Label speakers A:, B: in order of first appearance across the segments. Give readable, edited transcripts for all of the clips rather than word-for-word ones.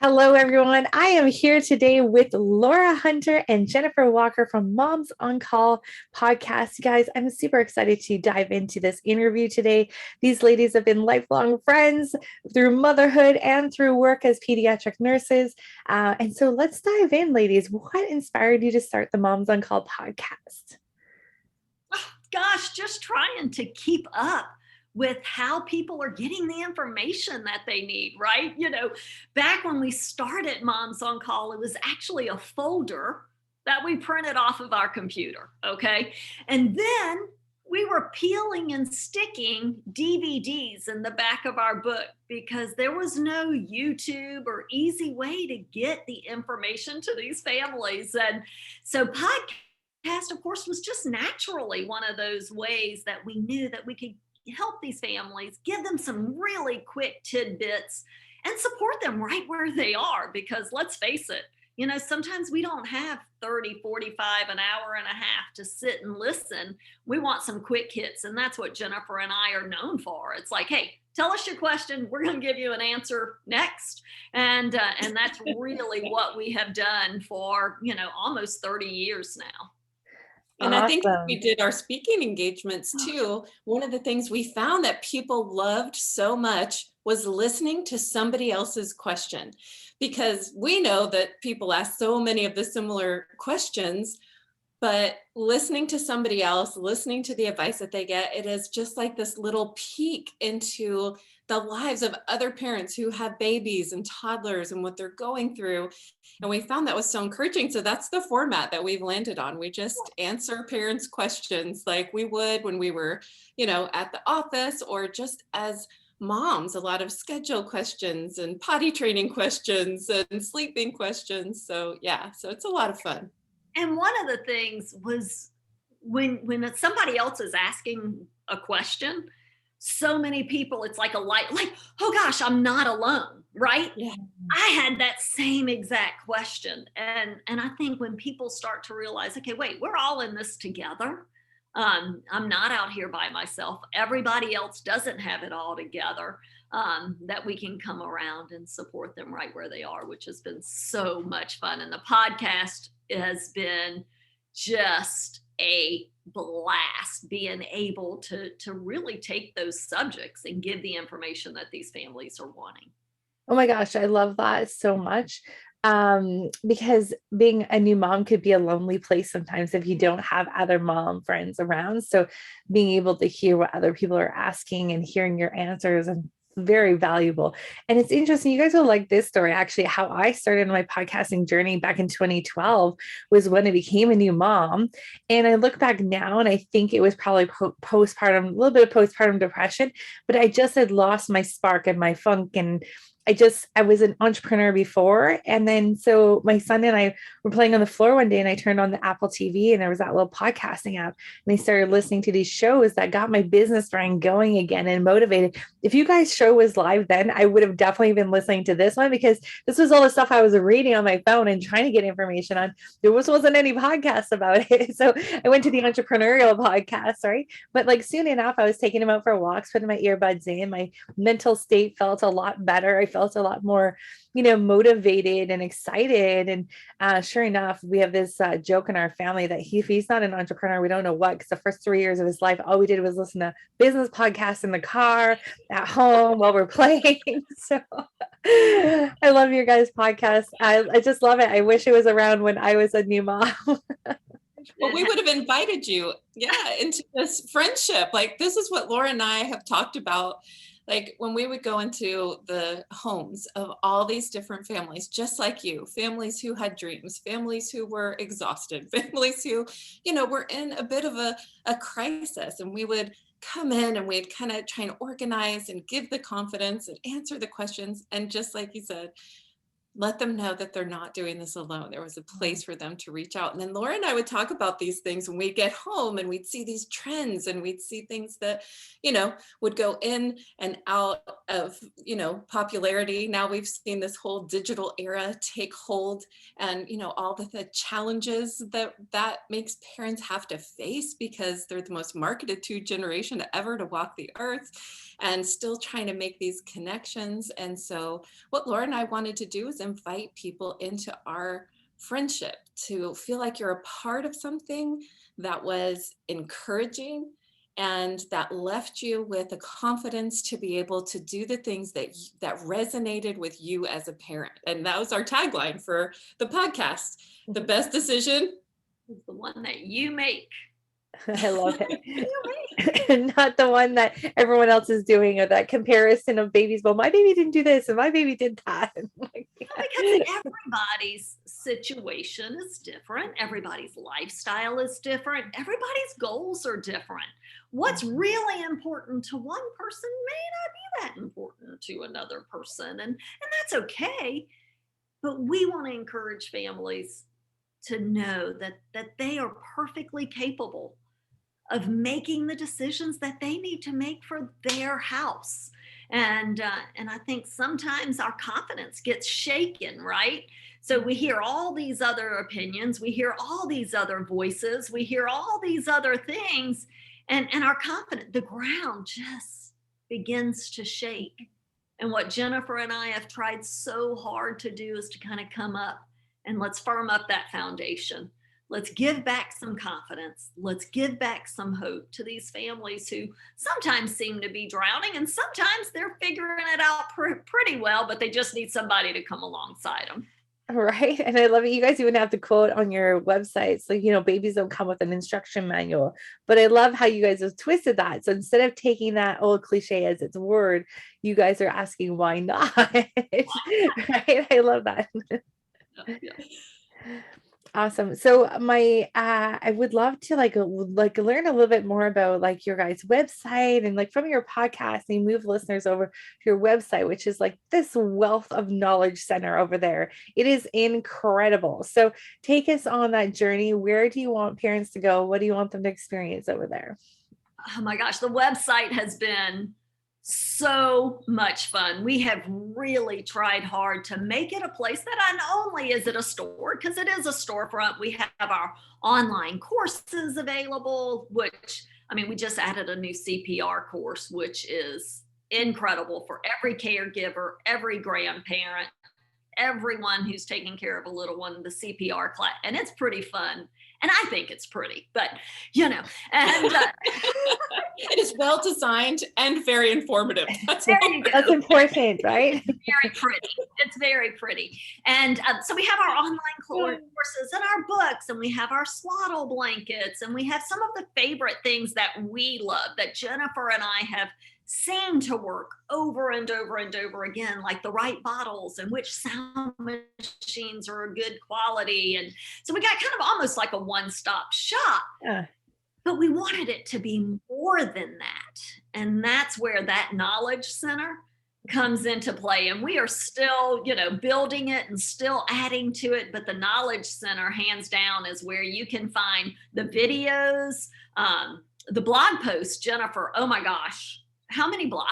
A: Hello, everyone. I am here today with Laura Hunter and Jennifer Walker from Moms on Call podcast. You guys, I'm super excited to dive into this interview today. These ladies have been lifelong friends through motherhood and through work as pediatric nurses. And so let's dive in, ladies. What inspired you to start the Moms on Call podcast?
B: Gosh, just trying to keep up with how people are getting the information that they need, right? Back when we started Moms on Call, it was actually a folder that we printed off of our computer, okay? And then we were peeling and sticking DVDs in the back of our book because there was no YouTube or easy way to get the information to these families. And so podcast, of course, was just naturally one of those ways that we knew that we could help these families, give them some really quick tidbits and support them right where they are. Because let's face it, sometimes we don't have 30, 45, an hour and a half to sit and listen. We want some quick hits. And that's what Jennifer and I are known for. It's like, hey, tell us your question. We're going to give you an answer next. And that's really what we have done for, almost 30 years now.
C: And I think we did our speaking engagements too. One of the things we found that people loved so much was listening to somebody else's question, because we know that people ask so many of the similar questions, but listening to somebody else, listening to the advice that they get, it is just like this little peek into the lives of other parents who have babies and toddlers and what they're going through. And we found that was so encouraging. So that's the format that we've landed on. We just answer parents' questions like we would when we were, at the office, or just as moms, a lot of schedule questions and potty training questions and sleeping questions. So so it's a lot of fun.
B: And one of the things was when somebody else is asking a question, so many people, it's like oh gosh, I'm not alone, right?
C: Yeah.
B: I had that same exact question. And I think when people start to realize, okay, wait, we're all in this together. I'm not out here by myself. Everybody else doesn't have it all together. That we can come around and support them right where they are, which has been so much fun. And the podcast has been just a blast, being able to really take those subjects and give the information that these families are wanting.
A: Oh my gosh, I love that so much. Because being a new mom could be a lonely place sometimes if you don't have other mom friends around. So being able to hear what other people are asking and hearing your answers and very valuable. And it's interesting. You guys will like this story. Actually, how I started my podcasting journey back in 2012 was when I became a new mom. And I look back now and I think it was probably postpartum, a little bit of postpartum depression, but I just had lost my spark and my funk. And I was an entrepreneur before. And then, so my son and I were playing on the floor one day and I turned on the Apple TV and there was that little podcasting app and I started listening to these shows that got my business brain going again and motivated. If you guys' show was live then, I would have definitely been listening to this one because this was all the stuff I was reading on my phone and trying to get information on. There wasn't any podcasts about it. So I went to the entrepreneurial podcast, right? But like soon enough, I was taking him out for walks, putting my earbuds in, my mental state felt a lot better. I felt a lot more, motivated and excited. And sure enough, we have this joke in our family that if he's not an entrepreneur, we don't know what, because the first 3 years of his life, all we did was listen to business podcasts in the car, at home, while we're playing. So I love your guys' podcast. I just love it. I wish it was around when I was a new mom.
C: Well, we would have invited you, into this friendship. Like, this is what Laura and I have talked about. Like when we would go into the homes of all these different families, just like you, families who had dreams, families who were exhausted, families who, were in a bit of a crisis, and we would come in and we'd kind of try and organize and give the confidence and answer the questions. And just like you said, let them know that they're not doing this alone. There was a place for them to reach out. And then Laura and I would talk about these things when we'd get home and we'd see these trends and we'd see things that, would go in and out of, popularity. Now we've seen this whole digital era take hold and, all the challenges that makes parents have to face because they're the most marketed to generation ever to walk the earth. and still trying to make these connections. And so what Laura and I wanted to do is invite people into our friendship to feel like you're a part of something that was encouraging and that left you with the confidence to be able to do the things that resonated with you as a parent. And that was our tagline for the podcast. The best decision
B: is the one that you make.
A: I love it. Not the one that everyone else is doing, or that comparison of babies. Well, my baby didn't do this and my baby did that.
B: Because everybody's situation is different. Everybody's lifestyle is different. Everybody's goals are different. What's really important to one person may not be that important to another person. And that's okay. But we want to encourage families to know that they are perfectly capable of making the decisions that they need to make for their house. And I think sometimes our confidence gets shaken, right? So we hear all these other opinions, we hear all these other voices, we hear all these other things, and our confidence, the ground just begins to shake. And what Jennifer and I have tried so hard to do is to kind of come up and let's firm up that foundation. Let's give back some confidence. Let's give back some hope to these families who sometimes seem to be drowning, and sometimes they're figuring it out pretty well, but they just need somebody to come alongside them.
A: Right. And I love it. You guys even have the quote on your website. So, babies don't come with an instruction manual, but I love how you guys have twisted that. So instead of taking that old cliche as its word, you guys are asking why not? Right. I love that.
B: Yeah.
A: Awesome. So I would love to learn a little bit more about like your guys' website, and like from your podcast, and you move listeners over to your website, which is like this wealth of knowledge center over there. It is incredible. So take us on that journey. Where do you want parents to go? What do you want them to experience over there?
B: Oh my gosh, the website has been so much fun. We have really tried hard to make it a place that not only is it a store, because it is a storefront, we have our online courses available, which, I mean, we just added a new CPR course, which is incredible for every caregiver, every grandparent, everyone who's taking care of a little one, the CPR class. And it's pretty fun. And I think it's pretty, but and
C: it is well designed and very informative.
A: That's important, right?
B: Very pretty. It's very pretty. And so we have our online courses and our books, and we have our swaddle blankets, and we have some of the favorite things that we love that Jennifer and I have seen to work over and over and over again, like the right bottles and which sound machines are a good quality. And so we got kind of almost like a one-stop shop.
A: Yeah.
B: But we wanted it to be more than that. And that's where that knowledge center comes into play. And we are still, building it and still adding to it. But the knowledge center, hands down, is where you can find the videos, the blog posts. Jennifer, oh my gosh, how many blogs?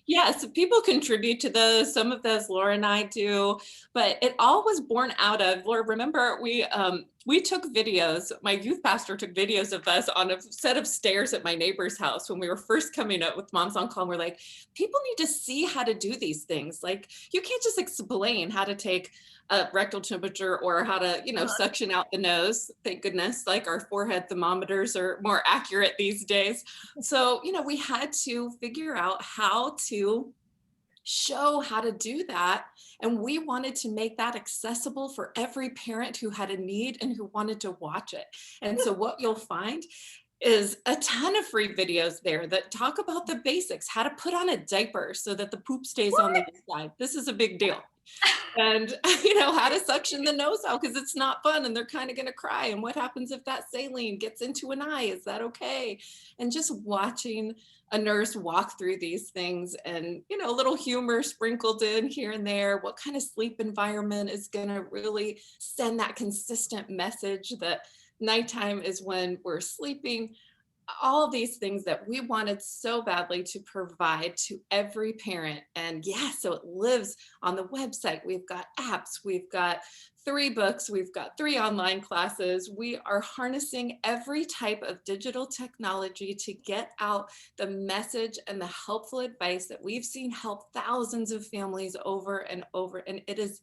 C: Yeah. So people contribute to those. Some of those Laura and I do, but it all was born out of, Laura, remember we took videos. My youth pastor took videos of us on a set of stairs at my neighbor's house when we were first coming up with Moms on Call. And we're like, people need to see how to do these things. Like, you can't just explain how to take a rectal temperature or how to, suction out the nose. Thank goodness, like our forehead thermometers are more accurate these days. So, we had to figure out how to show how to do that. And we wanted to make that accessible for every parent who had a need and who wanted to watch it. And so what you'll find is a ton of free videos there that talk about the basics, how to put on a diaper so that the poop stays on the inside. This is a big deal. And, how to suction the nose out because it's not fun and they're kind of going to cry. And what happens if that saline gets into an eye? Is that okay? And just watching a nurse walk through these things and, a little humor sprinkled in here and there. What kind of sleep environment is going to really send that consistent message that nighttime is when we're sleeping all these things that we wanted so badly to provide to every parent. And yeah, so it lives on the website. We've got apps, we've got 3 books, we've got 3 online classes. We are harnessing every type of digital technology to get out the message and the helpful advice that we've seen help thousands of families over and over. And it is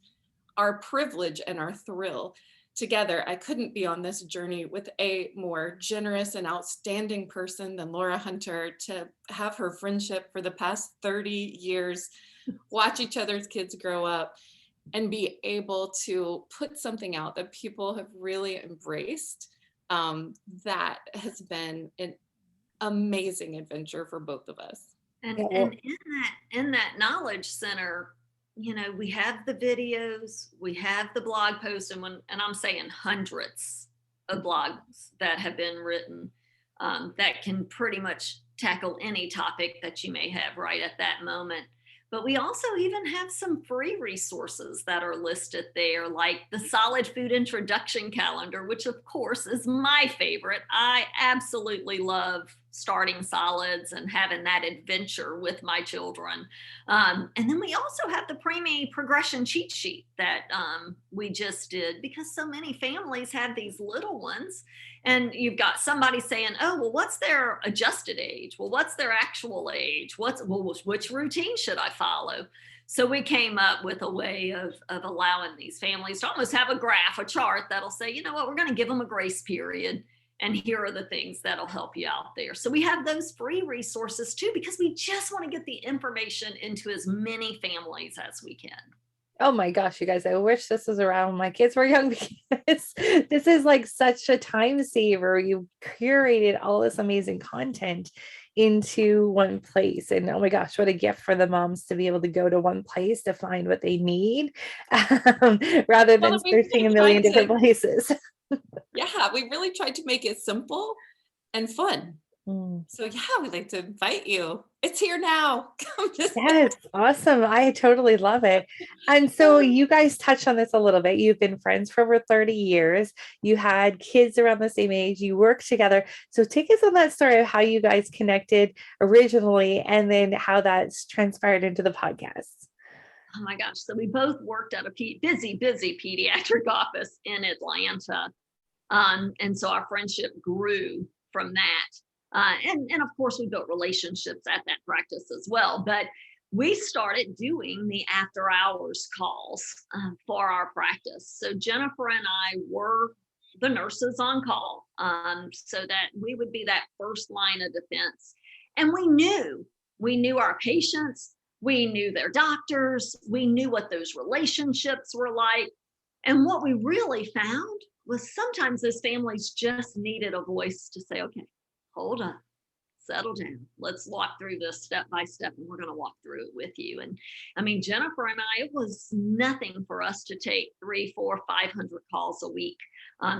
C: our privilege and our thrill together. I couldn't be on this journey with a more generous and outstanding person than Laura Hunter, to have her friendship for the past 30 years, watch each other's kids grow up, and be able to put something out that people have really embraced. That has been an amazing adventure for both of us.
B: And in that knowledge center, you know, we have the videos, we have the blog posts, and I'm saying hundreds of blogs that have been written that can pretty much tackle any topic that you may have right at that moment. But we also even have some free resources that are listed there, like the Solid Food Introduction Calendar, which of course is my favorite. I absolutely love starting solids and having that adventure with my children. And then we also have the preemie progression cheat sheet that we just did, because so many families have these little ones, and you've got somebody saying, oh, well, what's their adjusted age? Well, what's their actual age? Which routine should I follow? So we came up with a way of allowing these families to almost have a graph, a chart that'll say, you know what, we're going to give them a grace period, and here are the things that'll help you out there. So we have those free resources too, because we just want to get the information into as many families as we can.
A: Oh my gosh, you guys, I wish this was around when my kids were young, because this is like such a time saver. You curated all this amazing content into one place. And oh my gosh, what a gift for the moms to be able to go to one place to find what they need, rather than searching a million different places.
C: Yeah, we really tried to make it simple and fun. So yeah, we'd like to invite you. It's here now.
A: Yes, awesome. I totally love it. And so you guys touched on this a little bit. You've been friends for over 30 years. You had kids around the same age. You worked together. So take us on that story of how you guys connected originally, and then how that's transpired into the podcast.
B: Oh my gosh. So we both worked at a busy pediatric office in Atlanta. And so our friendship grew from that. And of course, we built relationships at that practice as well. But we started doing the after hours calls for our practice. So Jennifer and I were the nurses on call, so that we would be that first line of defense. And we knew our patients, we knew their doctors, we knew what those relationships were like. And what we really found was sometimes those families just needed a voice to say, okay, hold up, settle down. Let's walk through this step by step, and we're going to walk through it with you. And I mean, Jennifer and I, it was nothing for us to take 300, 400, 500 calls a week,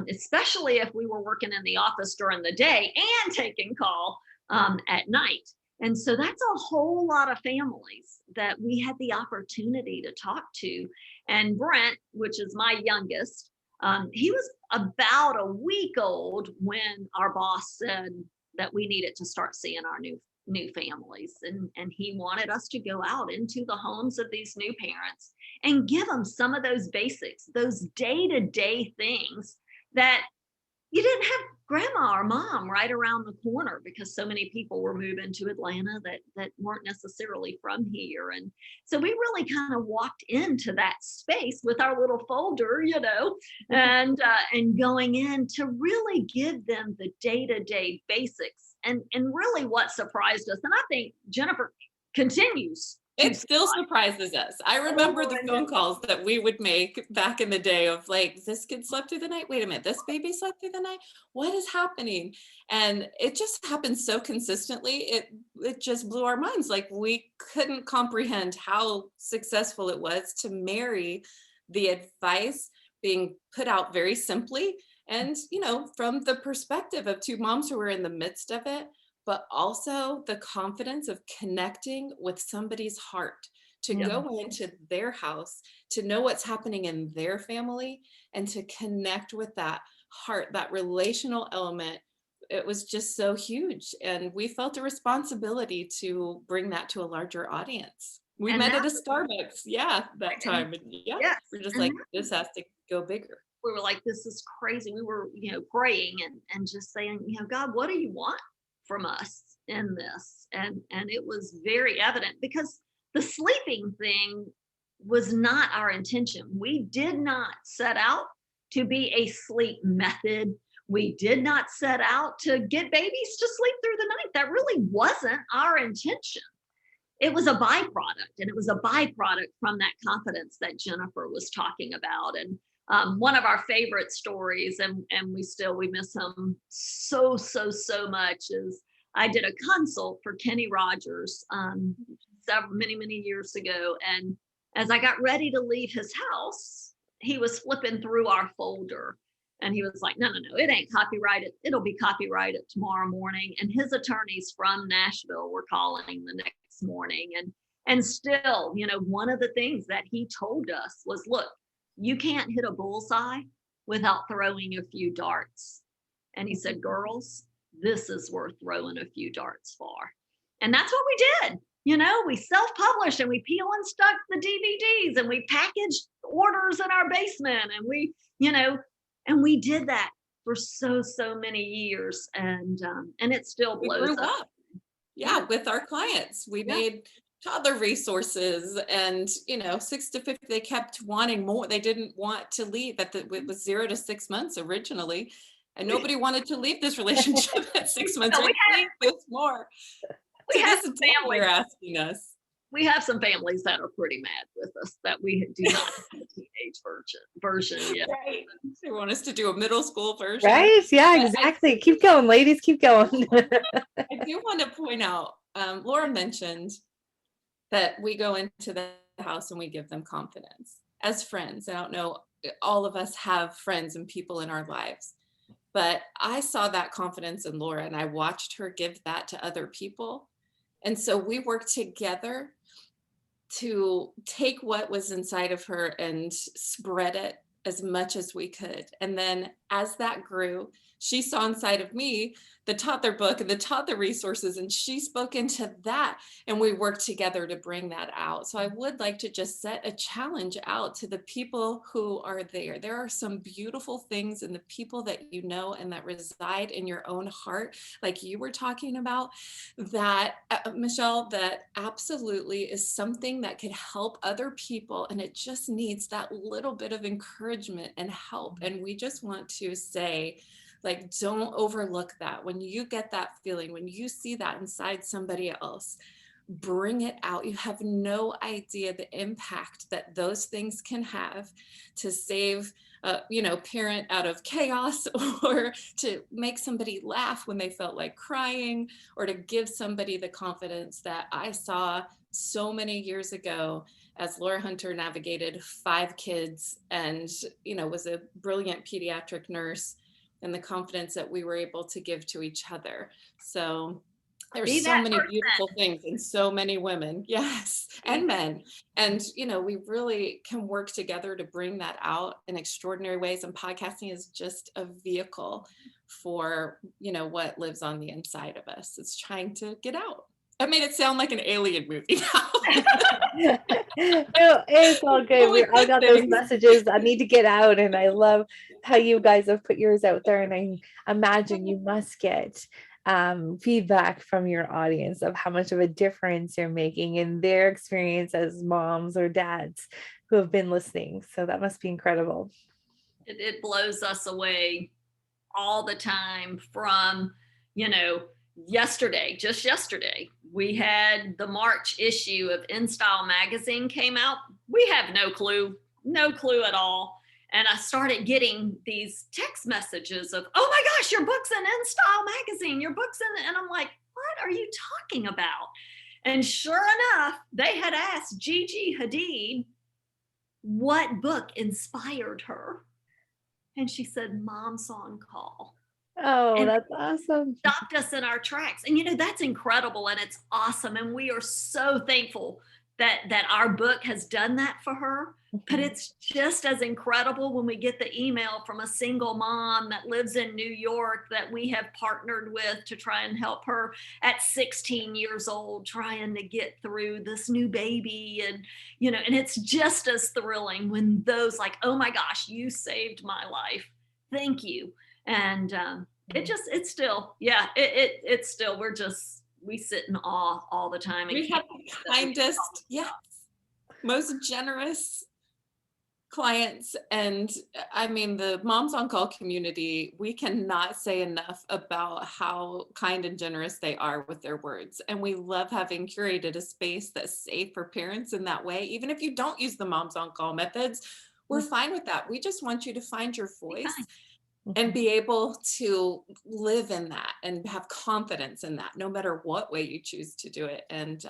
B: especially if we were working in the office during the day and taking call at night. And so that's a whole lot of families that we had the opportunity to talk to. And Brent, which is my youngest, he was about a week old when our boss said that we needed to start seeing our new families. And he wanted us to go out into the homes of these new parents and give them some of those basics, those day-to-day things that you didn't have grandma or mom right around the corner, because so many people were moving to Atlanta that weren't necessarily from here. And so we really kind of walked into that space with our little folder, and going in to really give them the day-to-day basics. And really what surprised us, and I think Jennifer continues.
C: It still surprises us. I remember the phone calls that we would make back in the day of like, this kid slept through the night. Wait a minute, this baby slept through the night. What is happening? And it just happened so consistently. It just blew our minds. Like, we couldn't comprehend how successful it was to marry the advice being put out very simply, and from the perspective of two moms who were in the midst of it, but also the confidence of connecting with somebody's heart, to go into their house, to know what's happening in their family, and to connect with that heart, that relational element. it was just so huge. And we felt a responsibility to bring that to a larger audience. We met at a Starbucks, that time. And we're just like, this has to go bigger.
B: We were like, this is crazy. We were, praying and just saying, God, what do you want from us in this? And it was very evident, because the sleeping thing was not our intention. We did not set out to be a sleep method. We did not set out to get babies to sleep through the night. That really wasn't our intention. It was a byproduct, and it was a byproduct from that confidence that Jennifer was talking about. And one of our favorite stories, and we miss him so much, is I did a consult for Kenny Rogers many years ago. And as I got ready to leave his house, he was flipping through our folder, and he was like, no, it ain't copyrighted. It'll be copyrighted tomorrow morning. And his attorneys from Nashville were calling the next morning. And still, one of the things that he told us was, look, you can't hit a bullseye without throwing a few darts. And he said, girls, this is worth throwing a few darts for. And that's what we did. We self-published, and we peel and stuck the DVDs, and we packaged orders in our basement, and we did that for so many years. And it still blows up.
C: With our clients. We made toddler resources, and 6 to 50, they kept wanting more. They didn't want to leave. It was 0 to 6 months originally, and nobody wanted to leave this relationship at 6 months.
B: No,
C: we need this more.
B: We have some
C: families. You're asking us.
B: We have some families that are pretty mad with us that we do not have the teenage version yet.
C: Right. They want us to do a middle school version.
A: Right? Yeah, exactly. Keep going, ladies. Keep going.
C: I do want to point out, Laura mentioned that we go into the house and we give them confidence as friends. I don't know, all of us have friends and people in our lives, but I saw that confidence in Laura, and I watched her give that to other people. And so we worked together to take what was inside of her and spread it as much as we could. And then as that grew, she saw inside of me the toddler book and the toddler resources, and she spoke into that, and we worked together to bring that out. So I would like to just set a challenge out to the people who are there. There are some beautiful things in the people that you know and that reside in your own heart, like you were talking about, that Michelle, that absolutely is something that could help other people, and it just needs that little bit of encouragement and help. And we just want to say, like, don't overlook that. When you get that feeling, when you see that inside somebody else, bring it out. You have no idea the impact that those things can have to save parent out of chaos, or to make somebody laugh when they felt like crying, or to give somebody the confidence that I saw so many years ago as Laura Hunter navigated 5 kids and, was a brilliant pediatric nurse, and the confidence that we were able to give to each other. So there's so many beautiful things in so many women, yes, and men. And, we really can work together to bring that out in extraordinary ways. And podcasting is just a vehicle for, what lives on the inside of us. It's trying to get out. I made it sound like an alien movie now.
A: No, it's all good. I got those messages. I need to get out, and I love how you guys have put yours out there. And I imagine you must get feedback from your audience of how much of a difference you're making in their experience as moms or dads who have been listening. So that must be incredible.
B: It blows us away all the time. From, just yesterday, we had the March issue of InStyle magazine came out. We have no clue at all. And I started getting these text messages of, oh my gosh, your book's in InStyle magazine, your book's in, and I'm like, what are you talking about? And sure enough, they had asked Gigi Hadid what book inspired her. And she said, Mom's on Call.
A: Oh,
B: and
A: that's awesome.
B: Stopped us in our tracks. And, that's incredible. And it's awesome. And we are so thankful that our book has done that for her. But
A: Mhm.
B: it's just as incredible when we get the email from a single mom that lives in New York that we have partnered with to try and help her at 16 years old, trying to get through this new baby. And, and it's just as thrilling when those like, oh my gosh, you saved my life. Thank you. And it's still, yeah, it's still, we sit in awe all the time. And
C: We have the kindest, yes, most generous clients. And I mean, the Moms on Call community, we cannot say enough about how kind and generous they are with their words. And we love having curated a space that's safe for parents in that way. Even if you don't use the Moms on Call methods, we're fine with that. We just want you to find your voice and be able to live in that and have confidence in that, no matter what way you choose to do it. And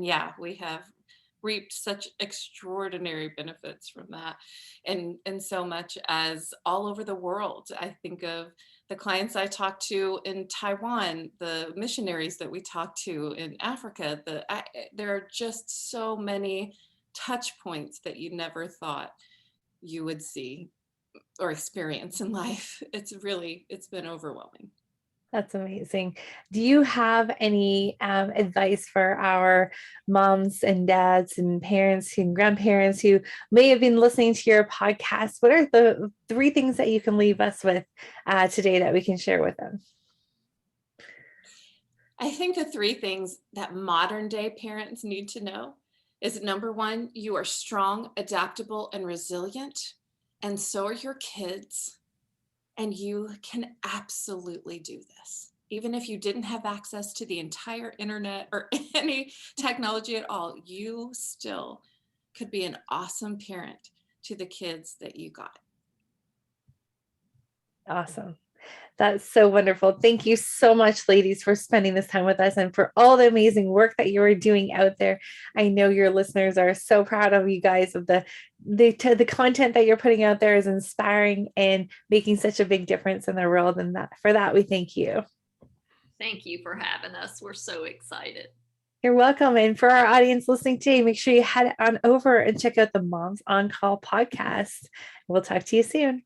C: yeah, we have reaped such extraordinary benefits from that, and so much as all over the world. I think of the clients I talk to in Taiwan, the missionaries that we talk to in Africa. There are just so many touch points that you never thought you would see or experience in life. It's been overwhelming.
A: That's amazing. Do you have any advice for our moms and dads and parents and grandparents who may have been listening to your podcast? What are the 3 things that you can leave us with today that we can share with them?
C: I think the 3 things that modern day parents need to know is, number 1, you are strong, adaptable, and resilient. And so are your kids. And you can absolutely do this. Even if you didn't have access to the entire internet or any technology at all, you still could be an awesome parent to the kids that you got.
A: Awesome. That's so wonderful. Thank you so much, ladies, for spending this time with us and for all the amazing work that you are doing out there. I know your listeners are so proud of you guys, of the content that you're putting out there is inspiring and making such a big difference in the world. And for that, we thank you.
B: Thank you for having us. We're so excited.
A: You're welcome. And for our audience listening today, make sure you head on over and check out the Moms on Call podcast. We'll talk to you soon.